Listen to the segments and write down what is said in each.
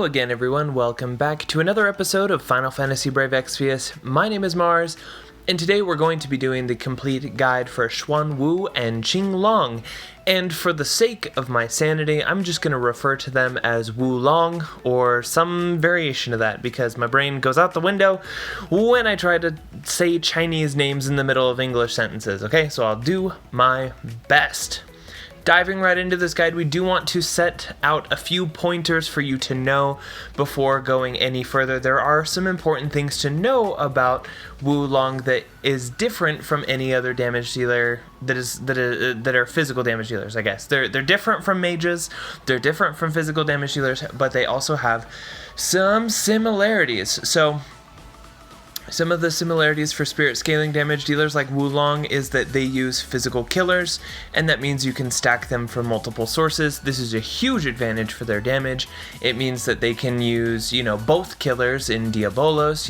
Hello again, everyone. Welcome back to another episode of Final Fantasy Brave Exvius. My name is Mars, and today we're going to be doing the complete guide for Xuan Wu and Qing Long. And for the sake of my sanity, I'm just going to refer to them as WuLong or some variation of that because my brain goes out the window when I try to say Chinese names in the middle of English sentences. Okay, so I'll do my best. Diving right into this guide, we do want to set out a few pointers for you to know before going any further. There are some important things to know about WuLong that is different from any other damage dealer that are physical damage dealers, I guess. They're different from mages, they're different from physical damage dealers, but they also have some similarities. So some of the similarities for spirit scaling damage dealers like WuLong is that they use physical killers, and that means you can stack them from multiple sources. This is a huge advantage for their damage. It means that they can use, both killers in Diabolos,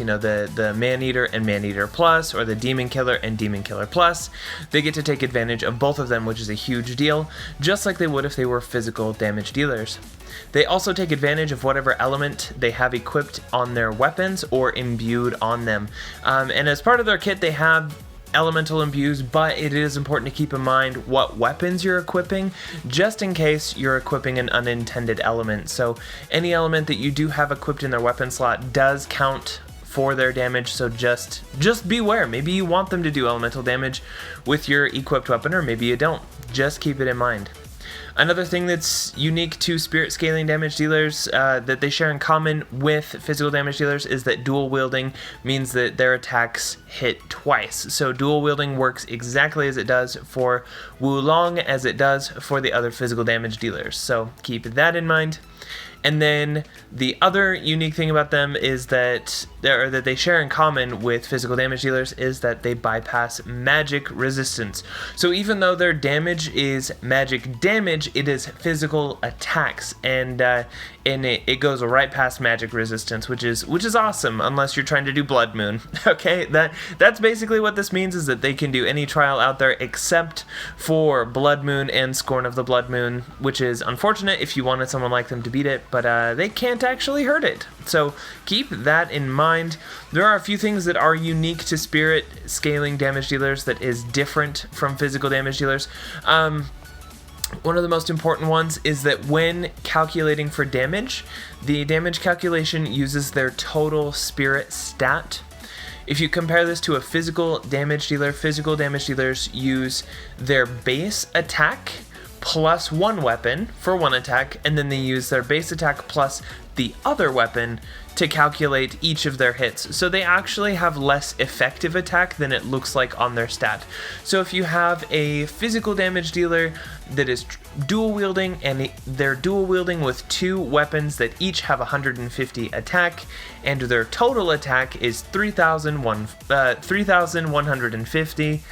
the Man-Eater and Man-Eater Plus, or the Demon Killer and Demon Killer Plus. They get to take advantage of both of them, which is a huge deal, just like they would if they were physical damage dealers. They also take advantage of whatever element they have equipped on their weapons or imbued on them. And as part of their kit, they have elemental imbues, but it is important to keep in mind what weapons you're equipping, just in case you're equipping an unintended element. So any element that you do have equipped in their weapon slot does count for their damage, so just beware. Maybe you want them to do elemental damage with your equipped weapon, or maybe you don't. Just keep it in mind. Another thing that's unique to spirit scaling damage dealers that they share in common with physical damage dealers is that dual wielding means that their attacks hit twice. So dual wielding works exactly as it does for WuLong as it does for the other physical damage dealers. So keep that in mind. And then the other unique thing about them is that they share in common with physical damage dealers is that they bypass magic resistance. So even though their damage is magic damage, it is physical attacks, and it goes right past magic resistance, which is awesome unless you're trying to do Blood Moon. Okay, that's basically what this means, is that they can do any trial out there except for Blood Moon and Scorn of the Blood Moon, which is unfortunate if you wanted someone like them to beat it, but they can't actually hurt it. So keep that in mind. There are a few things that are unique to spirit scaling damage dealers that is different from physical damage dealers. One of the most important ones is that when calculating for damage, the damage calculation uses their total spirit stat. If you compare this to a physical damage dealers use their base attack plus one weapon for one attack, and then they use their base attack plus the other weapon to calculate each of their hits. So they actually have less effective attack than it looks like on their stat. So if you have a physical damage dealer that is dual wielding, and they're dual wielding with two weapons that each have 150 attack, and their total attack is 3,150,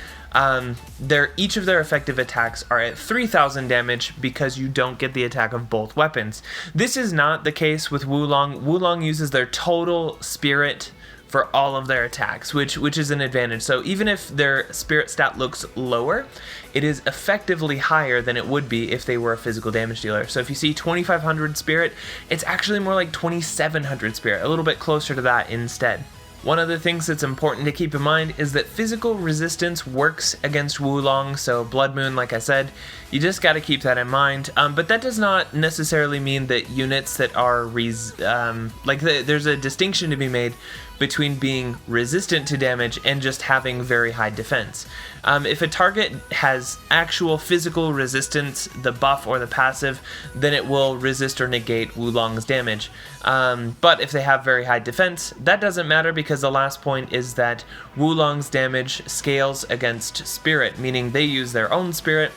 each of their effective attacks are at 3,000 damage because you don't get the attack of both weapons. This is not the case with WuLong. WuLong uses their total spirit for all of their attacks, which is an advantage. So even if their spirit stat looks lower, it is effectively higher than it would be if they were a physical damage dealer. So if you see 2,500 spirit, it's actually more like 2,700 spirit, a little bit closer to that instead. One of the things that's important to keep in mind is that physical resistance works against WuLong, so Blood Moon, like I said, you just got to keep that in mind. But that does not necessarily mean that units that are, there's a distinction to be made between being resistant to damage and just having very high defense. If a target has actual physical resistance, the buff or the passive, then it will resist or negate WuLong's damage. But if they have very high defense, that doesn't matter, because the last point is that WuLong's damage scales against spirit, meaning they use their own spirit,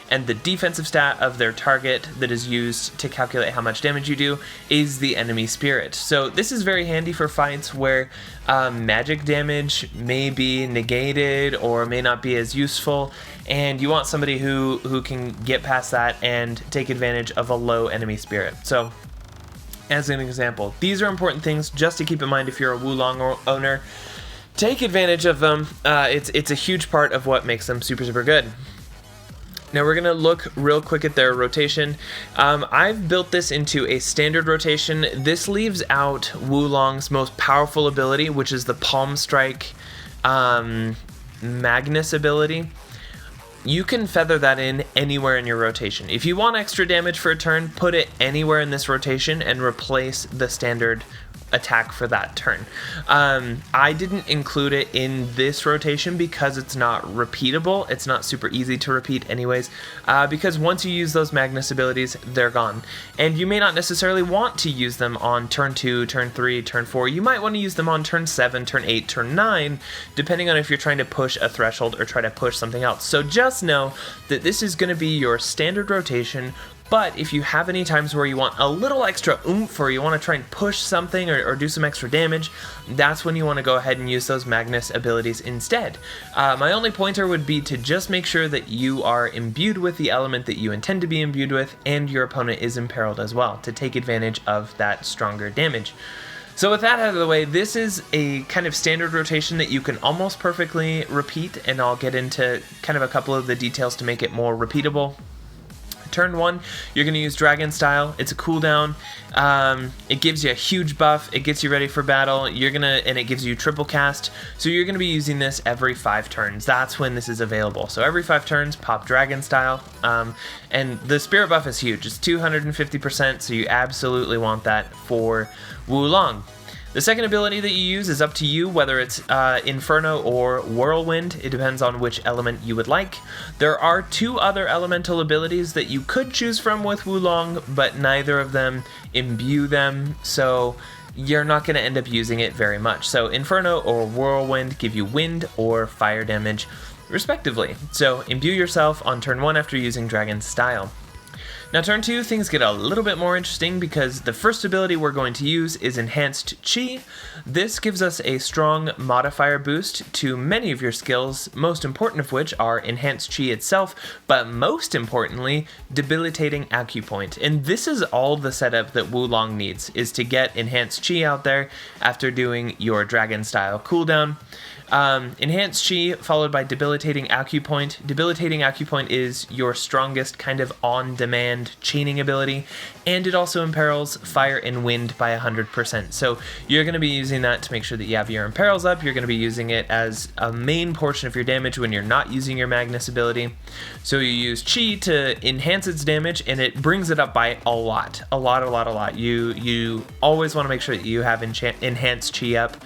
and the defensive stat of their target that is used to calculate how much damage you do is the enemy spirit. So this is very handy for fights where magic damage may be negated or may not be as useful, and you want somebody who can get past that and take advantage of a low enemy spirit. So as an example, these are important things just to keep in mind if you're a WuLong owner. Take advantage of them. It's a huge part of what makes them super, super good. Now we're going to look real quick at their rotation. I've built this into a standard rotation. This leaves out WuLong's most powerful ability, which is the Palm Strike Magnus ability. You can feather that in anywhere in your rotation. If you want extra damage for a turn, put it anywhere in this rotation and replace the standard attack for that turn. I didn't include it in this rotation because it's not repeatable. It's not super easy to repeat anyways, because once you use those Magnus abilities, they're gone. And you may not necessarily want to use them on turn 2, turn 3, turn 4. You might want to use them on turn 7, turn 8, turn 9, depending on if you're trying to push a threshold or try to push something else. So just know that this is going to be your standard rotation. But if you have any times where you want a little extra oomph or you want to try and push something or do some extra damage, that's when you want to go ahead and use those Magnus abilities instead. My only pointer would be to just make sure that you are imbued with the element that you intend to be imbued with and your opponent is imperiled as well to take advantage of that stronger damage. So with that out of the way, this is a kind of standard rotation that you can almost perfectly repeat, and I'll get into kind of a couple of the details to make it more repeatable. Turn 1, you're going to use Dragon Style. It's a cooldown. It gives you a huge buff. It gets you ready for battle. And it gives you triple cast. So you're going to be using this every 5 turns. That's when this is available. So every 5 turns, pop Dragon Style. And the spirit buff is huge. It's 250%, so you absolutely want that for WuLong. The second ability that you use is up to you, whether it's Inferno or Whirlwind. It depends on which element you would like. There are 2 other elemental abilities that you could choose from with WuLong, but neither of them imbue them, so you're not going to end up using it very much. So Inferno or Whirlwind give you wind or fire damage, respectively. So imbue yourself on turn 1 after using Dragon Style. Now turn 2, things get a little bit more interesting because the first ability we're going to use is Enhanced Chi. This gives us a strong modifier boost to many of your skills, most important of which are Enhanced Chi itself, but most importantly, Debilitating Acupoint. And this is all the setup that WuLong needs, is to get Enhanced Chi out there after doing your Dragon Style cooldown. Enhanced Chi followed by Debilitating Acupoint. Debilitating Acupoint is your strongest kind of on-demand chaining ability, and it also imperils fire and wind by 100%. So you're going to be using that to make sure that you have your imperils up. You're going to be using it as a main portion of your damage when you're not using your Magnus ability. So you use Chi to enhance its damage, and it brings it up by a lot. You always want to make sure that you have Enhanced Chi up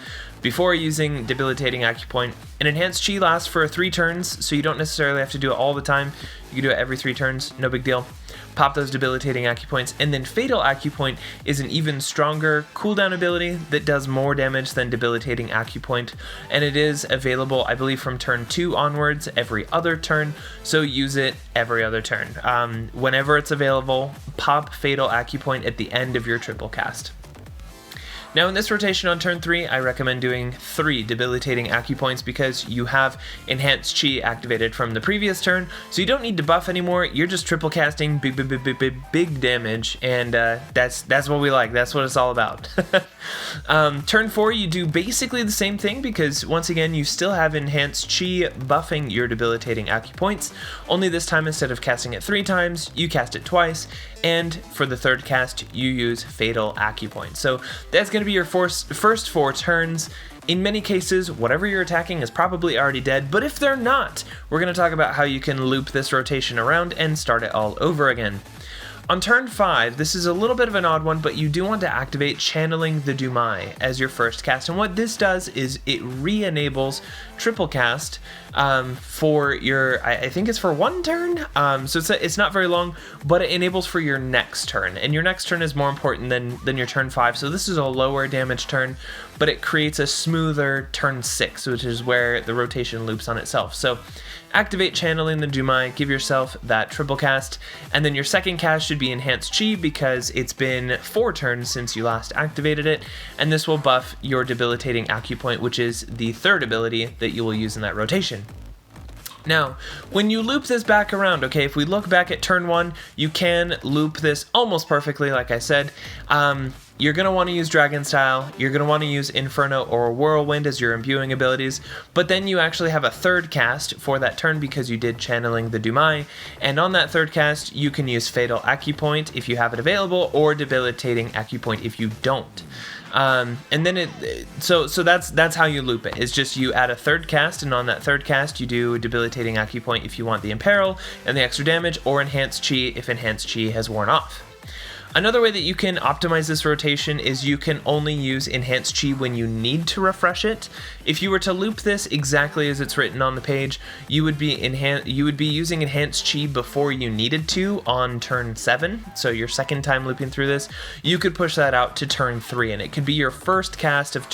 before using Debilitating Acupoint. An Enhanced Chi lasts for 3 turns, so you don't necessarily have to do it all the time. You can do it every 3 turns, no big deal. Pop those Debilitating Acupoints, and then Fatal Acupoint is an even stronger cooldown ability that does more damage than Debilitating Acupoint, and it is available, I believe, from turn 2 onwards every other turn, so use it every other turn. Whenever it's available, pop Fatal Acupoint at the end of your triple cast. Now in this rotation on turn 3, I recommend doing 3 Debilitating Acupoints because you have Enhanced Chi activated from the previous turn, so you don't need to buff anymore. You're just triple casting big damage, and that's what we like. That's what it's all about. Turn 4, you do basically the same thing because once again you still have Enhanced Chi buffing your Debilitating Acupoints, only this time instead of casting it 3 times, you cast it twice, and for the third cast you use Fatal Acupoint. So that's going to be your first 4 turns. In many cases, whatever you're attacking is probably already dead, but if they're not, we're going to talk about how you can loop this rotation around and start it all over again. On turn 5, this is a little bit of an odd one, but you do want to activate Channeling the Dumai as your first cast, and what this does is it re-enables triple cast for your, I think it's for 1 turn, so it's not very long, but it enables for your next turn, and your next turn is more important than your turn 5, so this is a lower damage turn, but it creates a smoother turn 6, which is where the rotation loops on itself. So activate Channeling the Dumai, give yourself that triple cast, and then your second cast should be Enhanced Chi because it's been 4 turns since you last activated it, and this will buff your Debilitating Acupoint, which is the third ability that you will use in that rotation. Now, when you loop this back around, okay, if we look back at turn 1, you can loop this almost perfectly, like I said. you're going to want to use Dragon Style, you're going to want to use Inferno or Whirlwind as your imbuing abilities, but then you actually have a third cast for that turn because you did channeling the Dumai, and on that third cast, you can use Fatal Acupoint if you have it available, or Debilitating Acupoint if you don't. And then so that's how you loop it. It's just you add a third cast, and on that third cast you do Debilitating Acupoint if you want the Imperil and the extra damage, or Enhanced Chi if Enhanced Chi has worn off. Another way that you can optimize this rotation is you can only use Enhanced Chi when you need to refresh it. If you were to loop this exactly as it's written on the page, you would be using Enhanced Chi before you needed to on turn 7, so your second time looping through this. You could push that out to turn 3, and it could be your first cast of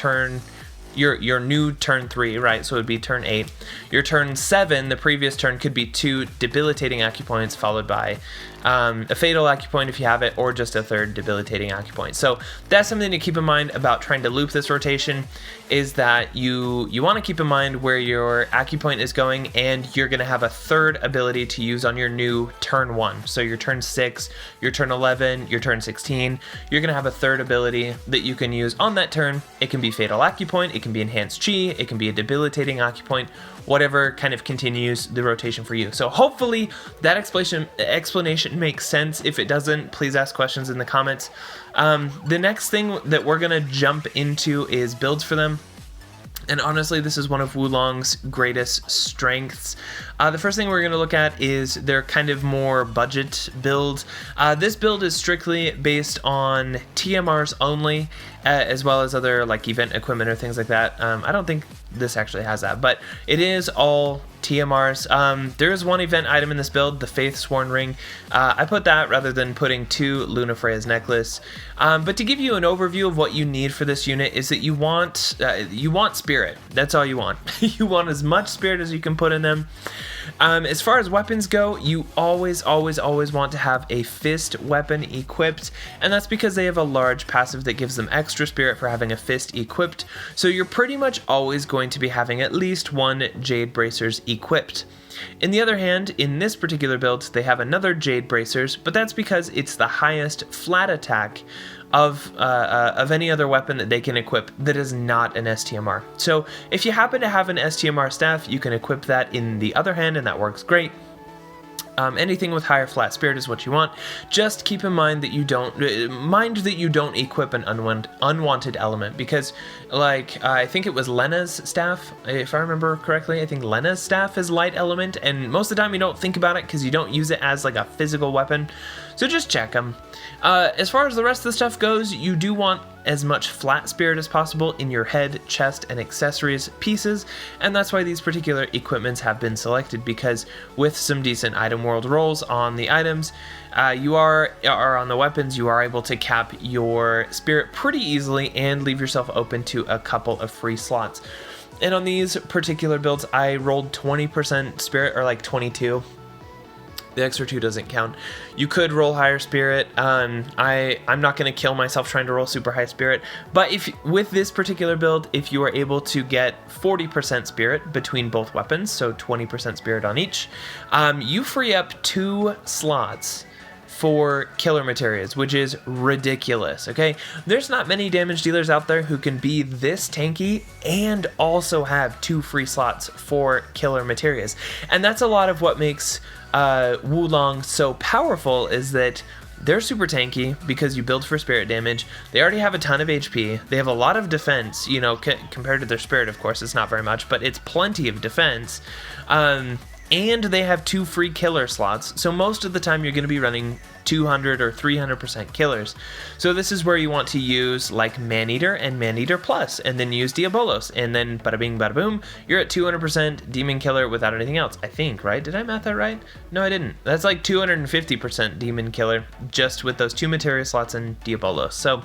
your new turn 3, right? So it would be turn 8. Your turn 7, the previous turn, could be 2 Debilitating Acupoints followed by a Fatal Acupoint if you have it, or just a third Debilitating Acupoint. So that's something to keep in mind about trying to loop this rotation, is that you want to keep in mind where your Acupoint is going, and you're going to have a third ability to use on your new turn 1. So your turn 6, your turn 11, your turn 16, you're going to have a third ability that you can use on that turn. It can be Fatal Acupoint, it can be Enhanced Chi, it can be a Debilitating Acupoint, whatever kind of continues the rotation for you. So hopefully that explanation makes sense. If it doesn't, please ask questions in the comments. The next thing that we're gonna jump into is builds for them. And honestly, this is one of WuLong's greatest strengths. The first thing we're going to look at is their kind of more budget build. This build is strictly based on TMRs only, as well as other like event equipment or things like that. I don't think this actually has that, but it is all TMRs. There is one event item in this build, the Faith Sworn Ring. I put that rather than putting 2 Luna Freya's necklace. But to give you an overview of what you need for this unit is that you want spirit. That's all you want. You want as much spirit as you can put in them. As far as weapons go, you always want to have a fist weapon equipped, and that's because they have a large passive that gives them extra spirit for having a fist equipped. So you're pretty much always going to be having at least 1 Jade Bracers equipped. In the other hand, in this particular build, they have another Jade Bracers, but that's because it's the highest flat attack of any other weapon that they can equip that is not an STMR. So if you happen to have an STMR staff, you can equip that in the other hand, and that works great. Anything with higher flat spirit is what you want. Just keep in mind that you don't equip an unwanted element, because like I think it was Lena's staff, if I remember correctly. I think Lena's staff is light element, and most of the time you don't think about it because you don't use it as like a physical weapon. So just check them. As far as the rest of the stuff goes, you do want as much flat spirit as possible in your head, chest, and accessories pieces, and that's why these particular equipments have been selected, because with some decent item world rolls on the items, or on the weapons, you are able to cap your spirit pretty easily and leave yourself open to a couple of free slots. And on these particular builds, I rolled 20% spirit, or like 22. The extra 2 doesn't count. You could roll higher spirit. I'm not going to kill myself trying to roll super high spirit, but with this particular build, if you are able to get 40% spirit between both weapons, so 20% spirit on each, you free up 2 slots for killer materials, which is ridiculous, okay? There's not many damage dealers out there who can be this tanky and also have 2 free slots for killer materials. And that's a lot of what makes WuLong so powerful, is that they're super tanky because you build for spirit damage. They already have a ton of HP. They have a lot of defense, you know, compared to their spirit, of course, it's not very much, but it's plenty of defense. And they have 2 free killer slots, so most of the time you're going to be running 200 or 300% killers. So this is where you want to use like Maneater and Maneater Plus, and then use Diabolos, and then bada bing bada boom, you're at 200% demon killer without anything else, I think, right? Did I math that right? No, I didn't. That's like 250% demon killer just with those 2 materia slots and Diabolos. So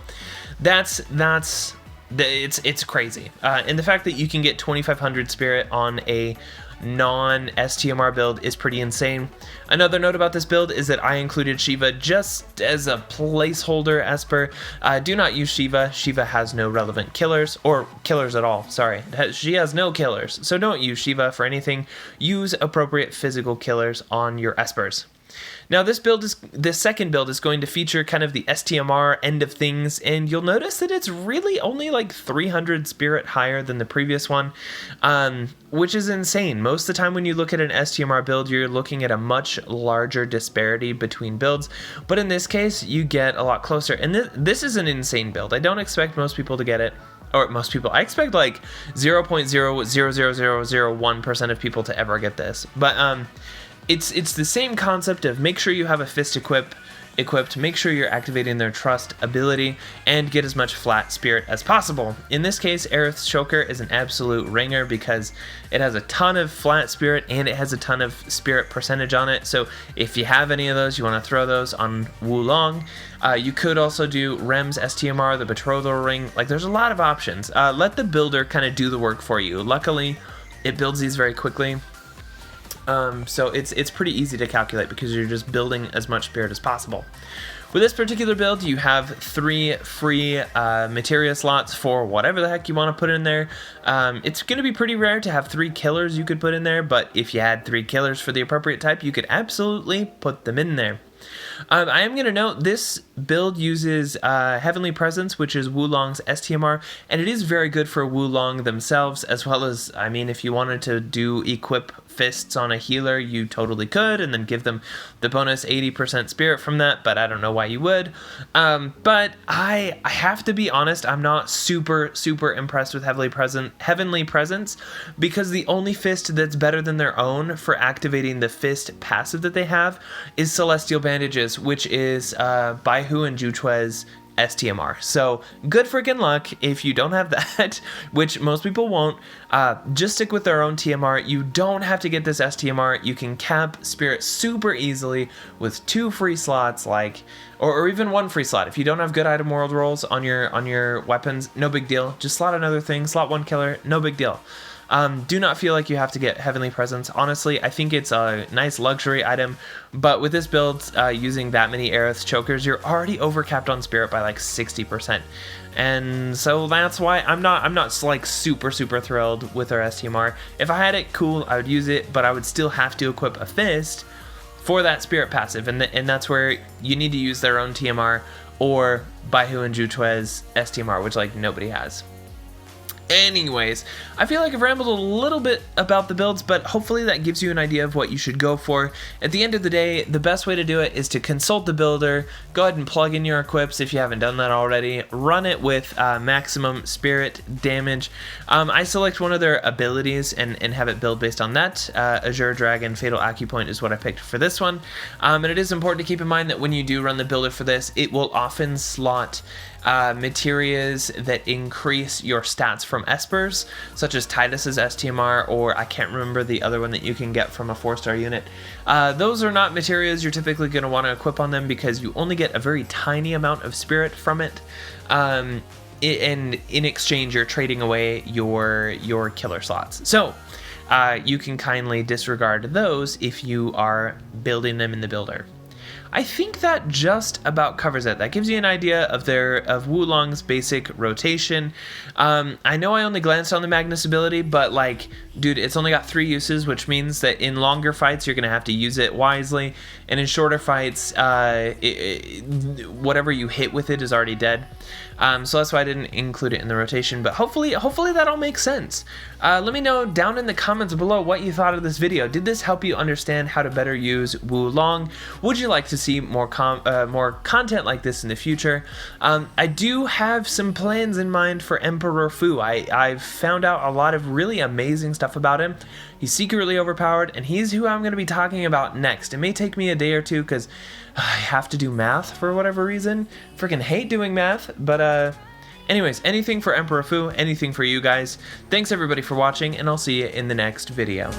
it's crazy. And the fact that you can get 2500 spirit on a non-STMR build is pretty insane. Another note about this build is that I included Shiva just as a placeholder Esper. Do not use Shiva. Shiva has no relevant killers, or killers at all, sorry. She has no killers, so don't use Shiva for anything. Use appropriate physical killers on your Espers. Now this second build is going to feature kind of the STMR end of things, and you'll notice that it's really only like 300 spirit higher than the previous one, which is insane. Most of the time when you look at an STMR build, you're looking at a much larger disparity between builds, but in this case, you get a lot closer. And this is an insane build. I don't expect most people to get it. Or most people, I expect like 0.00001% of people to ever get this. But it's the same concept of make sure you have a fist equipped, make sure you're activating their trust ability, and get as much flat spirit as possible. In this case, Aerith's Choker is an absolute ringer because it has a ton of flat spirit and it has a ton of spirit percentage on it. So if you have any of those, you want to throw those on WuLong. You could also do Rem's STMR, the Betrothal Ring. Like, there's a lot of options. Let the builder kind of do the work for you. Luckily, it builds these very quickly. So it's pretty easy to calculate because you're just building as much spirit as possible. With this particular build, you have 3 free materia slots for whatever the heck you want to put in there. It's going to be pretty rare to have 3 killers you could put in there, but if you had 3 killers for the appropriate type, you could absolutely put them in there. I am going to note this build uses Heavenly Presence, which is WuLong's STMR, and it is very good for WuLong themselves, as well as, I mean, if you wanted to do equip fists on a healer, you totally could, and then give them the bonus 80% spirit from that, but I don't know why you would. But I have to be honest, I'm not super impressed with Heavenly Presence, because the only fist that's better than their own for activating the fist passive that they have is Celestial Bandages, which is Baihu and Juchue's STMR. So good freaking luck if you don't have that, which most people won't. Just stick with their own TMR. You don't have to get this STMR. You can cap spirit super easily with 2 free slots, like, or even 1 free slot. If you don't have good item world rolls on your weapons, no big deal. Just slot another thing, slot 1 killer, no big deal. Do not feel like you have to get Heavenly Presence. Honestly, I think it's a nice luxury item, but with this build, using that many Aerith's Chokers, you're already overcapped on spirit by like 60%. And so that's why I'm not like super thrilled with our STMR. If I had it, cool, I would use it, but I would still have to equip a fist for that spirit passive, and that's where you need to use their own TMR or Baihu and Juchue's STMR, which like nobody has. Anyways, I feel like I've rambled a little bit about the builds, but hopefully that gives you an idea of what you should go for. At the end of the day, the best way to do it is to consult the builder, go ahead and plug in your equips if you haven't done that already, run it with maximum spirit damage. I select one of their abilities and have it build based on that. Azure Dragon Fatal Acupoint is what I picked for this one. And it is important to keep in mind that when you do run the builder for this, it will often slot materias that increase your stats from espers, such as Titus's STMR, or I can't remember the other one that you can get from a 4-star unit. Those are not materias you're typically going to want to equip on them because you only get a very tiny amount of spirit from it. And in exchange, you're trading away your killer slots. So you can kindly disregard those if you are building them in the builder. I think that just about covers it. That gives you an idea of WuLong's basic rotation. I know I only glanced on the Magnus ability, but like, dude, it's only got 3 uses, which means that in longer fights you're gonna have to use it wisely, and in shorter fights, whatever you hit with it is already dead. So that's why I didn't include it in the rotation, but hopefully that all makes sense. Let me know down in the comments below what you thought of this video. Did this help you understand how to better use WuLong? Would you like to see more content like this in the future? I do have some plans in mind for Emperor Fu. I've found out a lot of really amazing stuff about him. He's secretly overpowered, and he's who I'm going to be talking about next. It may take me a day or two because I have to do math for whatever reason. Freaking hate doing math, but anyways, anything for Emperor Fu, anything for you guys. Thanks everybody for watching, and I'll see you in the next video.